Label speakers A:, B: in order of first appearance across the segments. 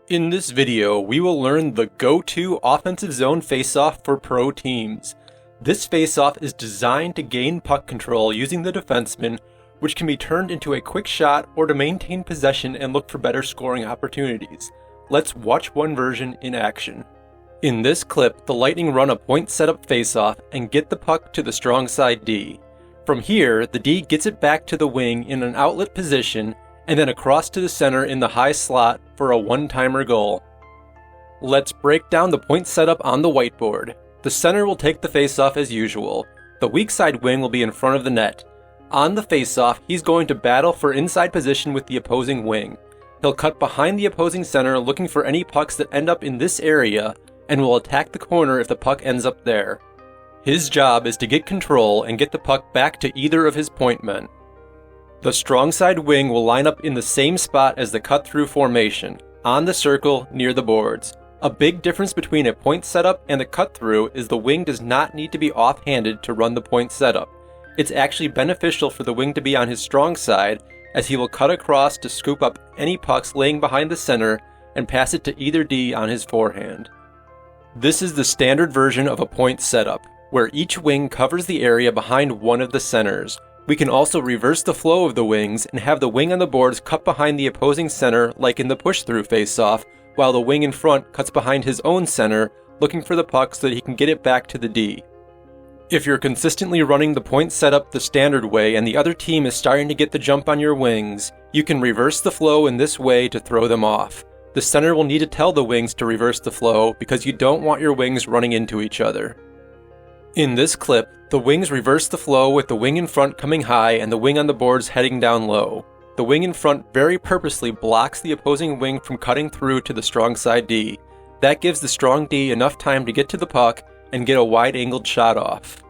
A: In this video, we will learn the go-to offensive zone faceoff for pro teams. This faceoff is designed to gain puck control using the defenseman, which can be turned into a quick shot or to maintain possession and look for better scoring opportunities. Let's watch one version in action. In this clip, the Lightning run a point setup faceoff and get the puck to the strong side D. From here, the D gets it back to the wing in an outlet position and then across to the center in the high slot for a one-timer goal. Let's break down the point setup on the whiteboard. The center will take the faceoff as usual. The weak side wing will be in front of the net. On the faceoff, he's going to battle for inside position with the opposing wing. He'll cut behind the opposing center looking for any pucks that end up in this area and will attack the corner if the puck ends up there. His job is to get control and get the puck back to either of his point men. The strong side wing will line up in the same spot as the cut-through formation, on the circle near the boards. A big difference between a point setup and the cut-through is the wing does not need to be off-handed to run the point setup. It's actually beneficial for the wing to be on his strong side, as he will cut across to scoop up any pucks laying behind the center and pass it to either D on his forehand. This is the standard version of a point setup, where each wing covers the area behind one of the centers. We can also reverse the flow of the wings and have the wing on the boards cut behind the opposing center like in the push-through faceoff, while the wing in front cuts behind his own center, looking for the puck so that he can get it back to the D. If you're consistently running the point setup the standard way and the other team is starting to get the jump on your wings, you can reverse the flow in this way to throw them off. The center will need to tell the wings to reverse the flow because you don't want your wings running into each other. In this clip, the wings reverse the flow with the wing in front coming high and the wing on the boards heading down low. The wing in front very purposely blocks the opposing wing from cutting through to the strong side D. That gives the strong D enough time to get to the puck and get a wide-angled shot off.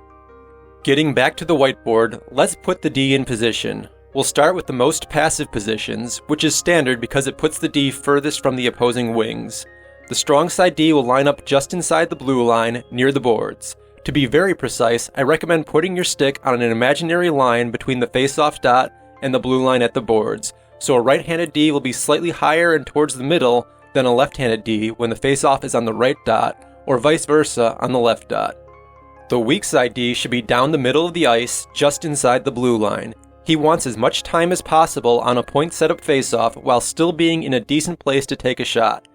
A: Getting back to the whiteboard, let's put the D in position. We'll start with the most passive positions, which is standard because it puts the D furthest from the opposing wings. The strong side D will line up just inside the blue line, near the boards. To be very precise, I recommend putting your stick on an imaginary line between the faceoff dot and the blue line at the boards, so a right-handed D will be slightly higher and towards the middle than a left-handed D when the faceoff is on the right dot, or vice versa on the left dot. The weak side D should be down the middle of the ice, just inside the blue line. He wants as much time as possible on a point setup faceoff while still being in a decent place to take a shot.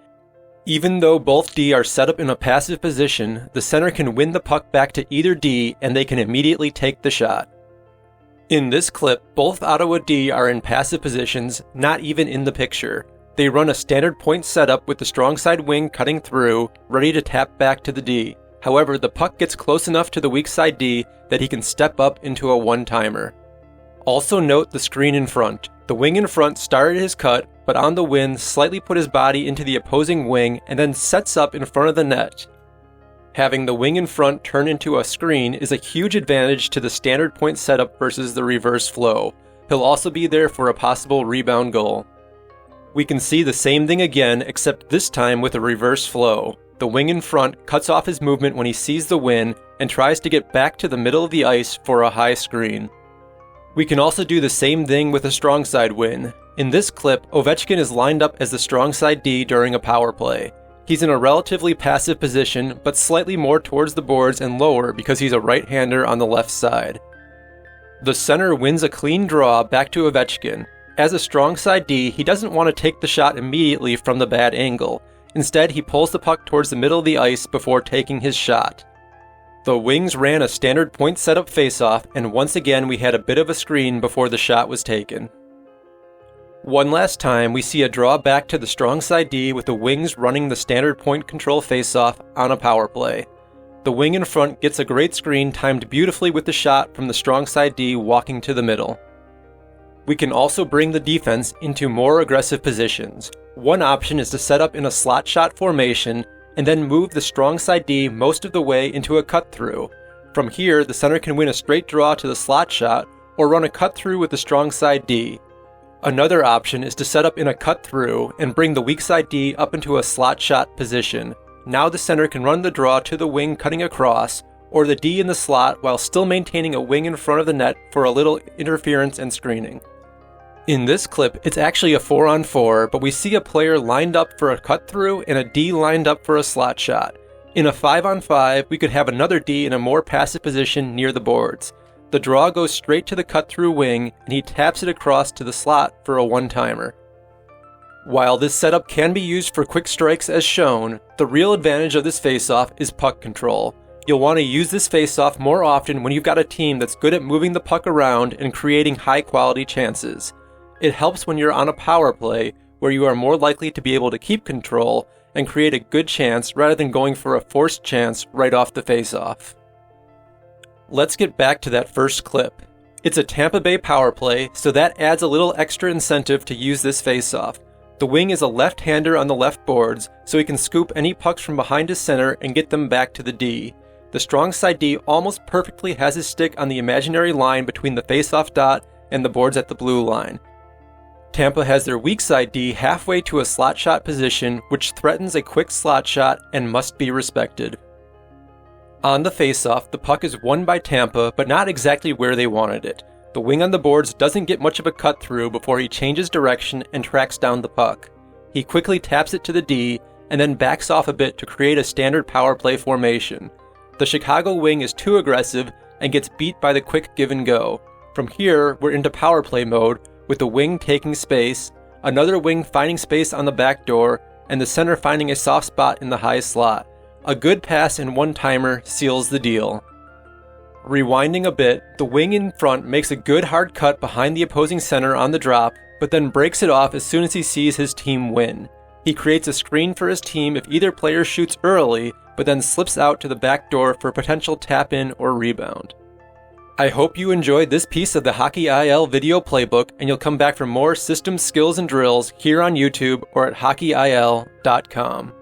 A: Even though both D are set up in a passive position, the center can win the puck back to either D and they can immediately take the shot. In this clip, both Ottawa D are in passive positions, not even in the picture. They run a standard point setup with the strong side wing cutting through, ready to tap back to the D. However, the puck gets close enough to the weak side D that he can step up into a one-timer. Also note the screen in front. The wing in front started his cut, but on the win slightly put his body into the opposing wing and then sets up in front of the net. Having the wing in front turn into a screen is a huge advantage to the standard point setup versus the reverse flow. He'll also be there for a possible rebound goal. We can see the same thing again, except this time with a reverse flow. The wing in front cuts off his movement when he sees the win and tries to get back to the middle of the ice for a high screen. We can also do the same thing with a strong side win. In this clip, Ovechkin is lined up as the strong side D during a power play. He's in a relatively passive position, but slightly more towards the boards and lower because he's a right-hander on the left side. The center wins a clean draw back to Ovechkin. As a strong side D, he doesn't want to take the shot immediately from the bad angle. Instead, he pulls the puck towards the middle of the ice before taking his shot. The wings ran a standard point setup faceoff, and once again we had a bit of a screen before the shot was taken. One last time, we see a draw back to the strong side D with the wings running the standard point control faceoff on a power play. The wing in front gets a great screen timed beautifully with the shot from the strong side D walking to the middle. We can also bring the defense into more aggressive positions. One option is to set up in a slot shot formation and then move the strong side D most of the way into a cut-through. From here, the center can win a straight draw to the slot shot or run a cut-through with the strong side D. Another option is to set up in a cut-through and bring the weak side D up into a slot shot position. Now the center can run the draw to the wing cutting across, or the D in the slot while still maintaining a wing in front of the net for a little interference and screening. In this clip, it's actually a 4-on-4, but we see a player lined up for a cut-through and a D lined up for a slot shot. In a 5-on-5, we could have another D in a more passive position near the boards. The draw goes straight to the cut-through wing, and he taps it across to the slot for a one-timer. While this setup can be used for quick strikes as shown, the real advantage of this faceoff is puck control. You'll want to use this faceoff more often when you've got a team that's good at moving the puck around and creating high-quality chances. It helps when you're on a power play, where you are more likely to be able to keep control and create a good chance rather than going for a forced chance right off the faceoff. Let's get back to that first clip. It's a Tampa Bay power play, so that adds a little extra incentive to use this faceoff. The wing is a left-hander on the left boards, so he can scoop any pucks from behind his center and get them back to the D. The strong side D almost perfectly has his stick on the imaginary line between the faceoff dot and the boards at the blue line. Tampa has their weak side D halfway to a slot shot position, which threatens a quick slot shot and must be respected. On the faceoff, the puck is won by Tampa, but not exactly where they wanted it. The wing on the boards doesn't get much of a cut through before he changes direction and tracks down the puck. He quickly taps it to the D, and then backs off a bit to create a standard power play formation. The Chicago wing is too aggressive and gets beat by the quick give and go. From here, we're into power play mode, with the wing taking space, another wing finding space on the back door, and the center finding a soft spot in the high slot. A good pass and one-timer seals the deal. Rewinding a bit, the wing in front makes a good hard cut behind the opposing center on the drop, but then breaks it off as soon as he sees his team win. He creates a screen for his team if either player shoots early, but then slips out to the back door for a potential tap-in or rebound. I hope you enjoyed this piece of the HockeyIL video playbook, and you'll come back for more system skills and drills here on YouTube or at HockeyIL.com.